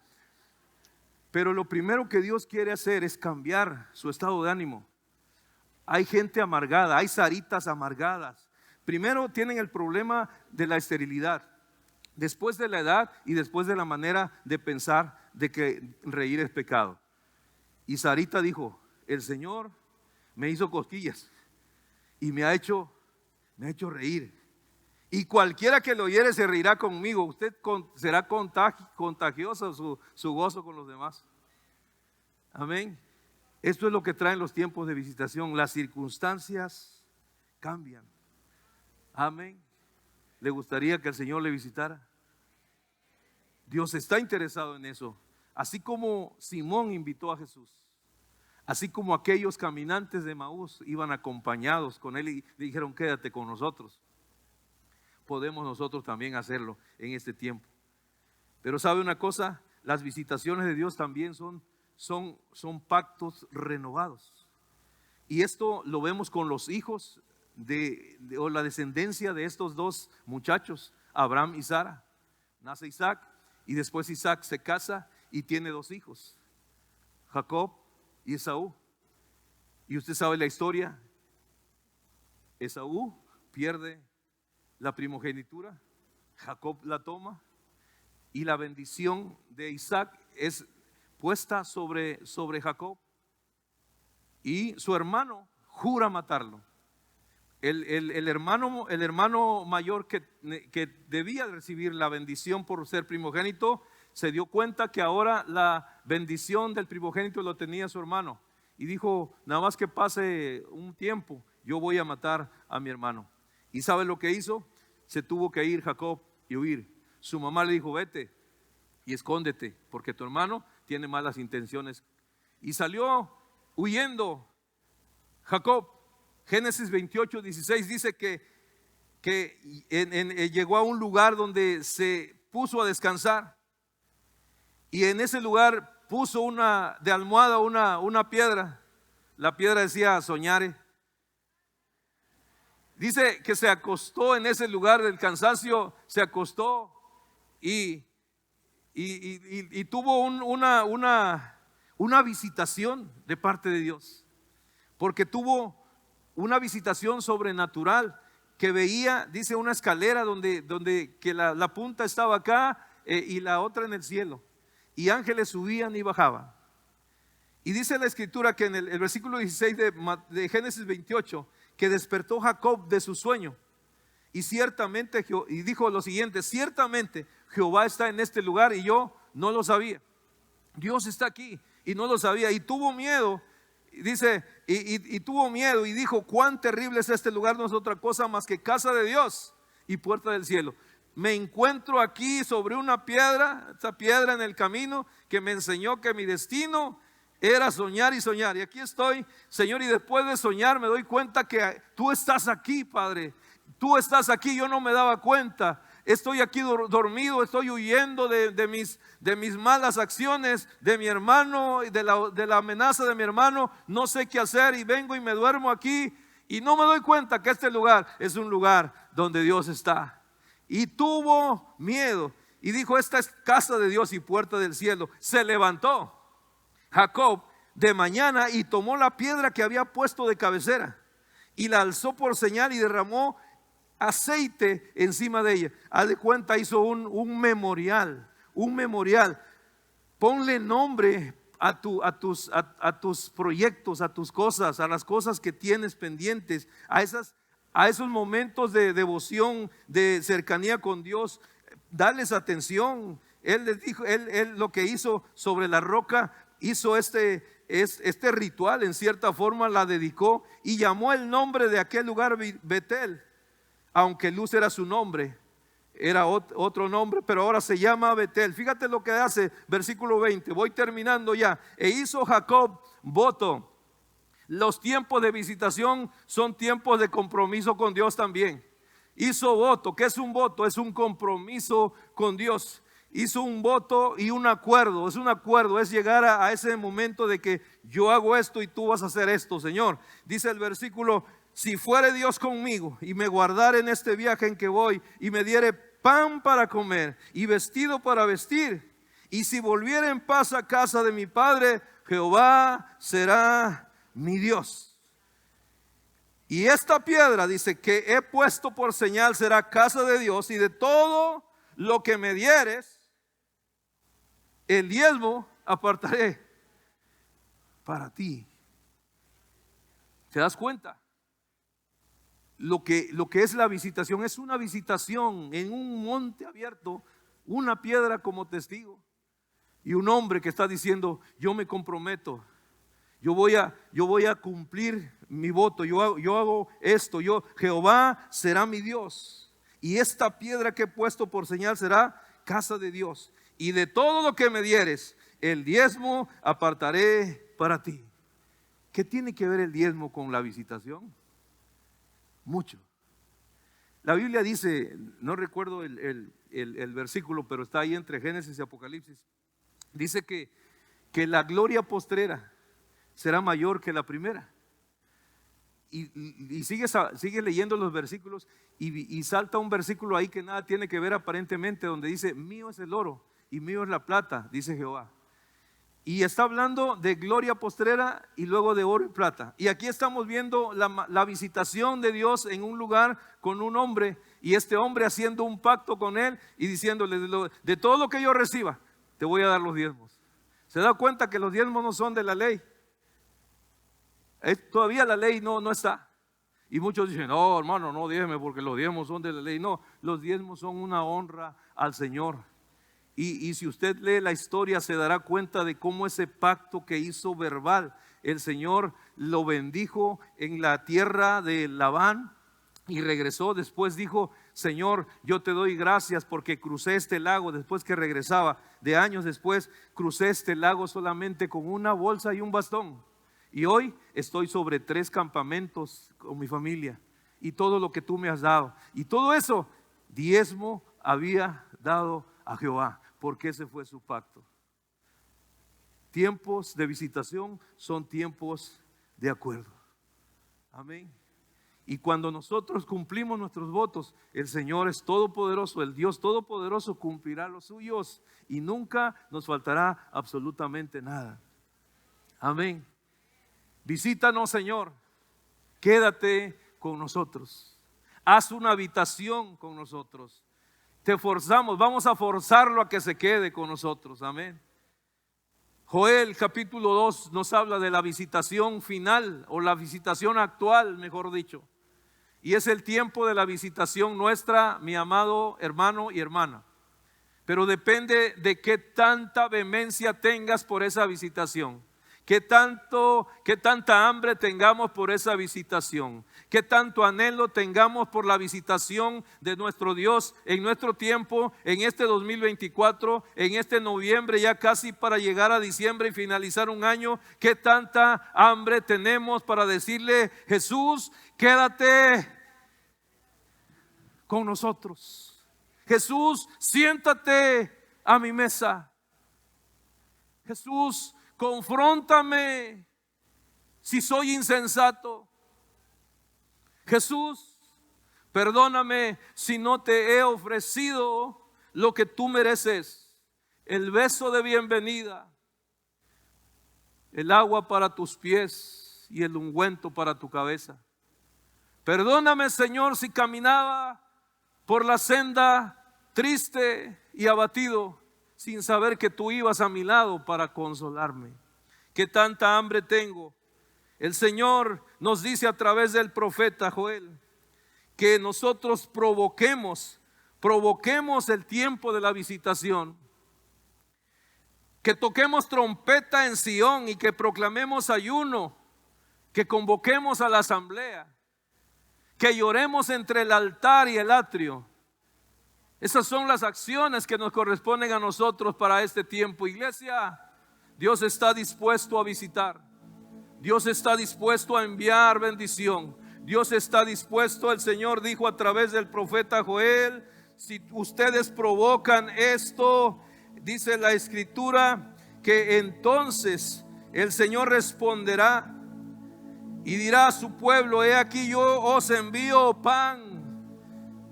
Pero lo primero que Dios quiere hacer es cambiar su estado de ánimo. Hay gente amargada, hay saritas amargadas. Primero tienen el problema de la esterilidad, después de la edad y después de la manera de pensar de que reír es pecado. Y Sarita dijo, el Señor me hizo cosquillas y me ha hecho reír. Y cualquiera que lo oyere se reirá conmigo. Usted será contagioso su gozo con los demás. Amén. Esto es lo que traen los tiempos de visitación. Las circunstancias cambian. Amén. ¿Le gustaría que el Señor le visitara? Dios está interesado en eso. Así como Simón invitó a Jesús. Así como aquellos caminantes de Emaús iban acompañados con él y le dijeron, quédate con nosotros. Podemos nosotros también hacerlo en este tiempo. Pero ¿sabe una cosa? Las visitaciones de Dios también son pactos renovados. Y esto lo vemos con los hijos o la descendencia de estos dos muchachos, Abraham y Sara. Nace Isaac y después Isaac se casa y tiene dos hijos, Jacob y Esaú. Y usted sabe la historia. Esaú pierde la primogenitura, Jacob la toma y la bendición de Isaac es puesta sobre Jacob, y su hermano jura matarlo. El hermano mayor que debía recibir la bendición por ser primogénito, se dio cuenta que ahora la bendición del primogénito lo tenía su hermano, y dijo: nada más que pase un tiempo, yo voy a matar a mi hermano. ¿Y sabe lo que hizo? Se tuvo que ir Jacob y huir. Su mamá le dijo: vete y escóndete, porque tu hermano tiene malas intenciones. Y salió huyendo Jacob. Génesis 28:16 dice que llegó a un lugar donde se puso a descansar, y en ese lugar puso de almohada una piedra. La piedra decía Soñare. Dice que se acostó en ese lugar del cansancio, se acostó y tuvo una visitación de parte de Dios, porque tuvo una visitación sobrenatural que veía, dice, una escalera donde que la punta estaba acá y la otra en el cielo, y ángeles subían y bajaban. Y dice la escritura que en el versículo 16 de Génesis 28, que despertó Jacob de su sueño, y ciertamente, y dijo lo siguiente: ciertamente Jehová está en este lugar y yo no lo sabía. Dios está aquí y no lo sabía, y tuvo miedo. Dice, y tuvo miedo y dijo: cuán terrible es este lugar, no es otra cosa más que casa de Dios y puerta del cielo. Me encuentro aquí sobre una piedra, esta piedra en el camino que me enseñó que mi destino era soñar y soñar. Y aquí estoy, Señor, y después de soñar me doy cuenta que tú estás aquí, Padre. Tú estás aquí, yo no me daba cuenta. Estoy aquí dormido, estoy huyendo de mis malas acciones, de mi hermano, de la amenaza de mi hermano. No sé qué hacer y vengo y me duermo aquí, y no me doy cuenta que este lugar es un lugar donde Dios está. Y tuvo miedo y dijo: esta es casa de Dios y puerta del cielo. Se levantó Jacob de mañana y tomó la piedra que había puesto de cabecera y la alzó por señal y derramó aceite encima de ella. Haz de cuenta, hizo un memorial. Ponle nombre a tus proyectos, a tus cosas, a las cosas que tienes pendientes, a esos momentos de devoción, de cercanía con Dios. Dales atención. Él les dijo, él lo que hizo sobre la roca, hizo este ritual, en cierta forma la dedicó y llamó el nombre de aquel lugar Betel. Aunque Luz era su nombre, era otro nombre, pero ahora se llama Betel. Fíjate lo que hace, versículo 20, voy terminando ya. E hizo Jacob voto. Los tiempos de visitación son tiempos de compromiso con Dios también. Hizo voto. ¿Qué es un voto? Es un compromiso con Dios. Hizo un voto y un acuerdo. Es un acuerdo, es llegar a ese momento de que yo hago esto y tú vas a hacer esto, Señor. Dice el versículo: si fuere Dios conmigo y me guardare en este viaje en que voy, y me diere pan para comer y vestido para vestir, y si volviere en paz a casa de mi padre, Jehová será mi Dios. Y esta piedra, dice, que he puesto por señal será casa de Dios, y de todo lo que me dieres, el diezmo apartaré para ti. ¿Te das cuenta? Lo que es la visitación es una visitación en un monte abierto, una piedra como testigo y un hombre que está diciendo: yo me comprometo, yo voy a cumplir mi voto, yo hago esto, Jehová será mi Dios, y esta piedra que he puesto por señal será casa de Dios, y de todo lo que me dieres, el diezmo apartaré para ti. ¿Qué tiene que ver el diezmo con la visitación? Mucho. La Biblia dice, no recuerdo el versículo, pero está ahí entre Génesis y Apocalipsis. Dice que la gloria postrera será mayor que la primera. y sigue leyendo los versículos y salta un versículo ahí que nada tiene que ver aparentemente, donde dice: mío es el oro y mío es la plata, dice Jehová. Y está hablando de gloria postrera y luego de oro y plata. Y aquí estamos viendo la visitación de Dios en un lugar con un hombre, y este hombre haciendo un pacto con él y diciéndole: de todo lo que yo reciba, te voy a dar los diezmos. ¿Se da cuenta que los diezmos no son de la ley? Todavía la ley no está. Y muchos dicen: no, hermano, no diezme porque los diezmos son de la ley. No, los diezmos son una honra al Señor. Y si usted lee la historia, se dará cuenta de cómo ese pacto que hizo verbal, el Señor lo bendijo en la tierra de Labán y regresó. Después dijo: Señor, yo te doy gracias porque crucé este lago. Después que regresaba, de años después, crucé este lago solamente con una bolsa y un bastón. Y hoy estoy sobre 3 campamentos con mi familia. Y todo lo que tú me has dado, y todo eso, diezmo había dado a Jehová, porque ese fue su pacto. Tiempos de visitación son tiempos de acuerdo. Amén. Y cuando nosotros cumplimos nuestros votos, el Señor es todopoderoso, el Dios todopoderoso cumplirá los suyos y nunca nos faltará absolutamente nada. Amén. Visítanos, Señor. Quédate con nosotros. Haz una habitación con nosotros. Te forzamos, vamos a forzarlo a que se quede con nosotros. Amén. Joel capítulo 2 nos habla de la visitación final, o la visitación actual, mejor dicho. Y es el tiempo de la visitación nuestra, mi amado hermano y hermana. Pero depende de qué tanta vehemencia tengas por esa visitación. Qué tanta hambre tengamos por esa visitación. Qué tanto anhelo tengamos por la visitación de nuestro Dios en nuestro tiempo, en este 2024, en este noviembre, ya casi para llegar a diciembre y finalizar un año. Qué tanta hambre tenemos para decirle: Jesús, quédate con nosotros. Jesús, siéntate a mi mesa. Jesús, confróntame si soy insensato. Jesús, perdóname si no te he ofrecido lo que tú mereces: el beso de bienvenida, el agua para tus pies y el ungüento para tu cabeza. Perdóname, Señor, si caminaba por la senda triste y abatido, sin saber que tú ibas a mi lado para consolarme. Que tanta hambre tengo. El Señor nos dice a través del profeta Joel que nosotros provoquemos el tiempo de la visitación, que toquemos trompeta en Sión y que proclamemos ayuno, que convoquemos a la asamblea, que lloremos entre el altar y el atrio. Esas son las acciones que nos corresponden a nosotros para este tiempo. Iglesia, Dios está dispuesto a visitar. Dios está dispuesto a enviar bendición. Dios está dispuesto. El Señor dijo a través del profeta Joel: si ustedes provocan esto, dice la Escritura, que entonces el Señor responderá y dirá a su pueblo: he aquí yo os envío pan.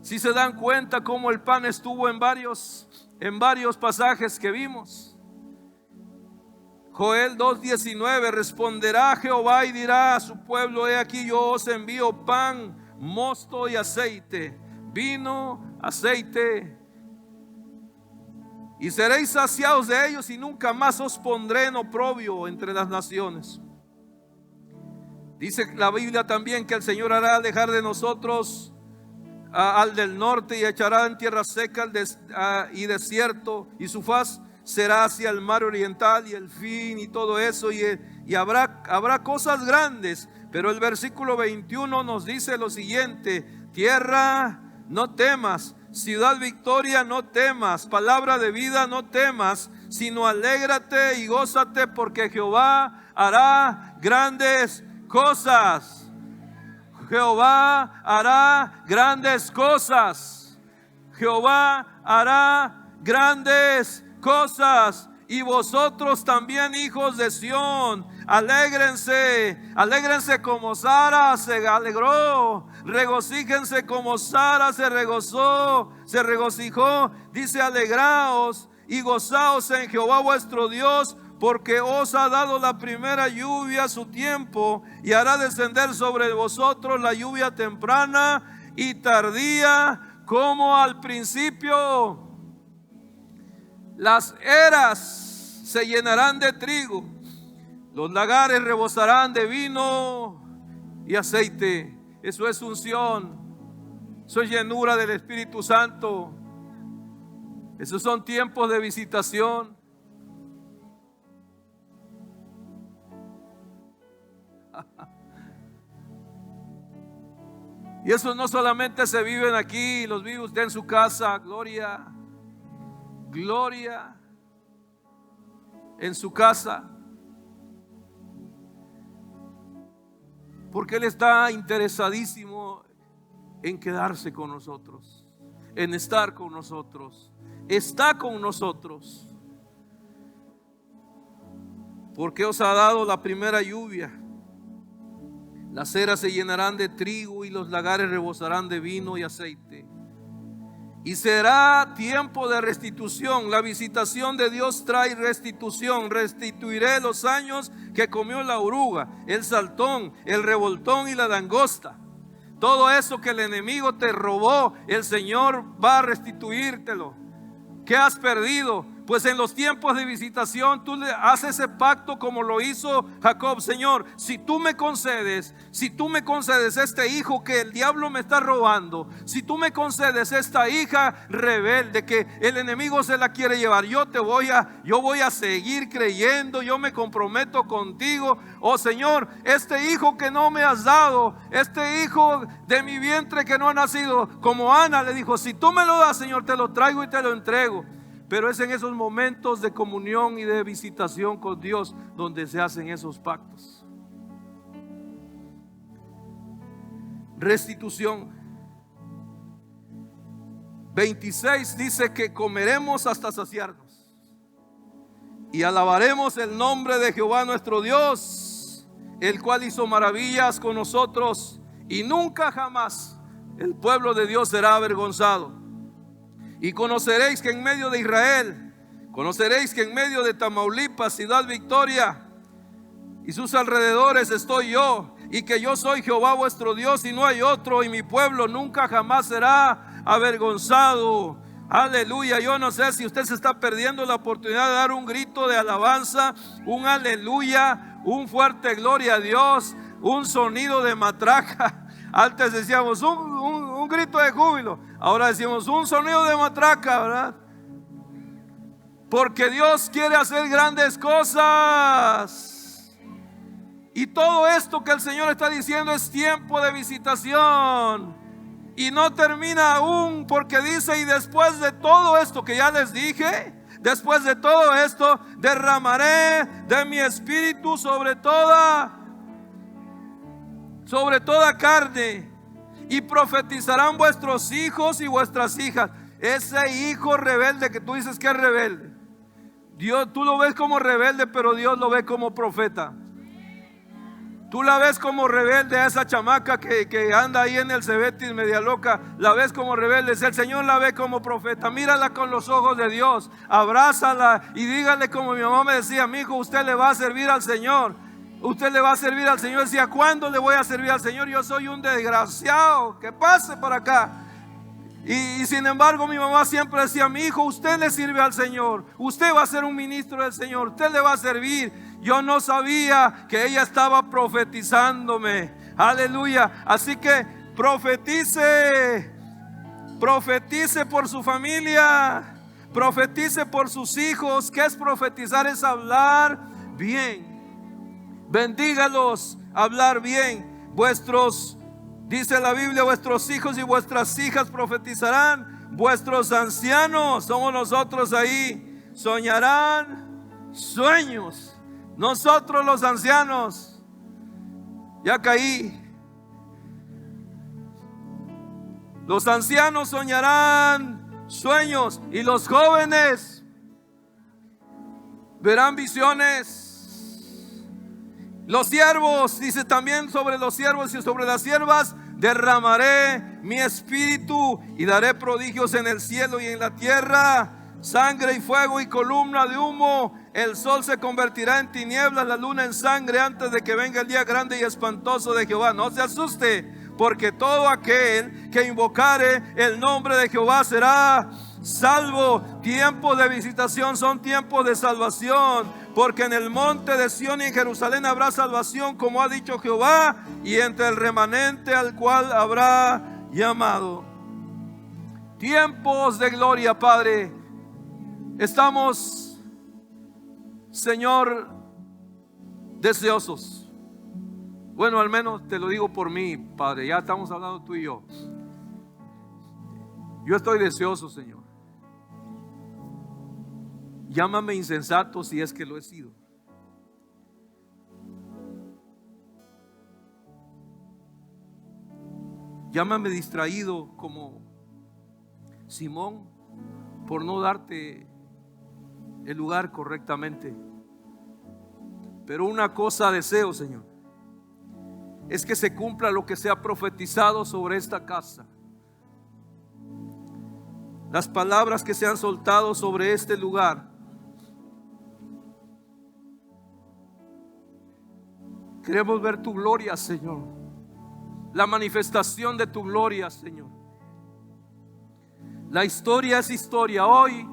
Si se dan cuenta cómo el pan estuvo en varios pasajes que vimos. Joel 2:19: responderá Jehová y dirá a su pueblo: he aquí yo os envío pan, mosto y aceite, vino, aceite, y seréis saciados de ellos, y nunca más os pondré en oprobio entre las naciones. Dice la Biblia también que el Señor hará alejar de nosotros al del norte y echará en tierra seca y desierto, y su faz será hacia el mar oriental y el fin y todo eso, y habrá cosas grandes. Pero el versículo 21 nos dice lo siguiente: tierra, no temas; ciudad Victoria, no temas; palabra de vida, no temas, sino alégrate y gózate, porque Jehová hará grandes cosas. Jehová hará grandes cosas. Jehová hará grandes cosas. Y vosotros también, hijos de Sión, Alégrense, alégrense como Sara se alegró. Regocíjense como Sara se regocijó. Dice: alegraos y gozaos en Jehová vuestro Dios, porque os ha dado la primera lluvia a su tiempo, y hará descender sobre vosotros la lluvia temprana y tardía como al principio. Las eras se llenarán de trigo, los lagares rebosarán de vino y aceite. Eso es unción, eso es llenura del Espíritu Santo. Esos son tiempos de visitación. Y eso no solamente se viven aquí, los vive usted en su casa. Gloria, gloria en su casa, porque Él está interesadísimo en quedarse con nosotros, en estar con nosotros. Está con nosotros, porque os ha dado la primera lluvia. Las eras se llenarán de trigo y los lagares rebosarán de vino y aceite. Y será tiempo de restitución. La visitación de Dios trae restitución. Restituiré los años que comió la oruga, el saltón, el revoltón y la langosta. Todo eso que el enemigo te robó, el Señor va a restituírtelo. ¿Qué has perdido? Pues en los tiempos de visitación tú le haces ese pacto como lo hizo Jacob. Señor, si tú me concedes este hijo que el diablo me está robando, si tú me concedes esta hija rebelde que el enemigo se la quiere llevar, yo voy a seguir creyendo, yo me comprometo contigo. Oh Señor, este hijo que no me has dado, este hijo de mi vientre que no ha nacido, como Ana le dijo, si tú me lo das, Señor, te lo traigo y te lo entrego. Pero es en esos momentos de comunión y de visitación con Dios donde se hacen esos pactos. Restitución. 26 dice que comeremos hasta saciarnos y alabaremos el nombre de Jehová nuestro Dios, el cual hizo maravillas con nosotros, y nunca jamás el pueblo de Dios será avergonzado. Y conoceréis que en medio de Israel, conoceréis que en medio de Tamaulipas, Ciudad Victoria y sus alrededores estoy yo, y que yo soy Jehová vuestro Dios y no hay otro, y mi pueblo nunca jamás será avergonzado. Aleluya. Yo no sé si usted se está perdiendo la oportunidad de dar un grito de alabanza, un aleluya, un fuerte gloria a Dios, un sonido de matraca. Antes decíamos un grito de júbilo, ahora decimos un sonido de matraca, ¿verdad? Porque Dios quiere hacer grandes cosas. Y todo esto que el Señor está diciendo es tiempo de visitación. Y no termina aún, porque dice: y después de todo esto que ya les dije, después de todo esto, derramaré de mi espíritu sobre toda carne, y profetizarán vuestros hijos y vuestras hijas. Ese hijo rebelde que tú dices que es rebelde, tú lo ves como rebelde, pero Dios lo ve como profeta. Tú la ves como rebelde a esa chamaca que anda ahí en el Cebetis media loca, la ves como rebelde. El Señor la ve como profeta. Mírala con los ojos de Dios, abrázala y dígale como mi mamá me decía: mi hijo, usted le va a servir al Señor. Usted le va a servir al Señor. Decía: ¿cuándo le voy a servir al Señor? Yo soy un desgraciado, que pase para acá. Y sin embargo mi mamá siempre decía: mi hijo, usted le sirve al Señor, usted va a ser un ministro del Señor, usted le va a servir. Yo no sabía que ella estaba profetizándome. Aleluya. Así que profetice por su familia, profetice por sus hijos. ¿Qué es profetizar? Es hablar bien. Bendígalos, hablar bien. Dice la Biblia: vuestros hijos y vuestras hijas profetizarán, vuestros ancianos, somos nosotros ahí, soñarán sueños. Nosotros los ancianos, ya caí. Los ancianos soñarán sueños, y los jóvenes verán visiones. Los siervos, dice también, sobre los siervos y sobre las siervas derramaré mi espíritu y daré prodigios en el cielo y en la tierra, sangre y fuego y columna de humo. El sol se convertirá en tinieblas, la luna en sangre antes de que venga el día grande y espantoso de Jehová. No se asuste, porque todo aquel que invocare el nombre de Jehová será salvo. Tiempos de visitación son tiempos de salvación, porque en el monte de Sión y en Jerusalén habrá salvación, como ha dicho Jehová, y entre el remanente al cual habrá llamado. Tiempos de gloria, Padre. Estamos, Señor, deseosos. Bueno, al menos te lo digo por mí, Padre. Ya estamos hablando tú y yo. Yo estoy deseoso, Señor. Llámame insensato si es que lo he sido. Llámame distraído como Simón por no darte el lugar correctamente. Pero una cosa deseo, Señor, es que se cumpla lo que se ha profetizado sobre esta casa. Las palabras que se han soltado sobre este lugar. Queremos ver tu gloria, Señor. La manifestación de tu gloria, Señor. La historia es historia. Hoy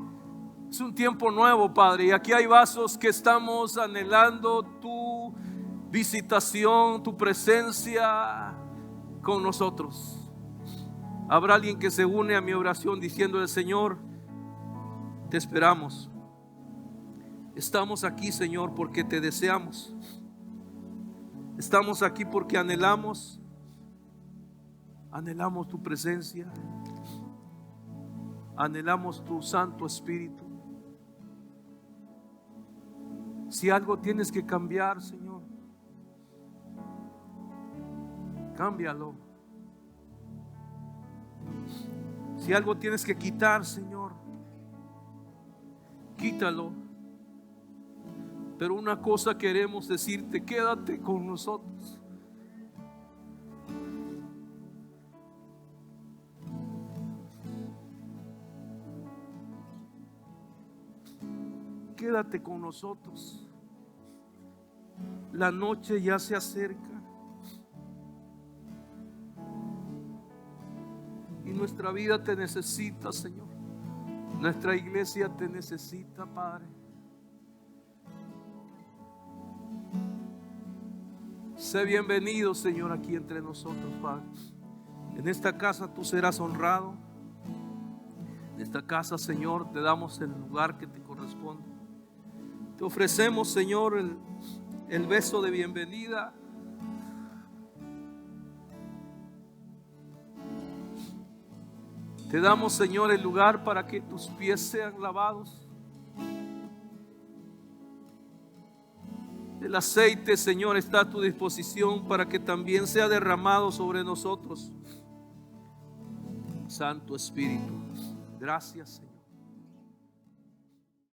es un tiempo nuevo, Padre. Y aquí hay vasos que estamos anhelando tu visitación, tu presencia con nosotros. Habrá alguien que se une a mi oración diciéndole: Señor, te esperamos. Estamos aquí, Señor, porque te deseamos. Estamos aquí porque anhelamos tu presencia. Anhelamos tu Santo Espíritu. Si algo tienes que cambiar, Señor, cámbialo. Si algo tienes que quitar, Señor, quítalo. Pero una cosa queremos decirte: quédate con nosotros. Quédate con nosotros. La noche ya se acerca y nuestra vida te necesita, Señor. Nuestra iglesia te necesita, Padre. Sé bienvenido, Señor, aquí entre nosotros, Padre. En esta casa tú serás honrado. En esta casa, Señor, te damos el lugar que te corresponde. Te ofrecemos, Señor, el beso de bienvenida. Te damos, Señor, el lugar para que tus pies sean lavados. El aceite, Señor, está a tu disposición para que también sea derramado sobre nosotros. Santo Espíritu, gracias, Señor.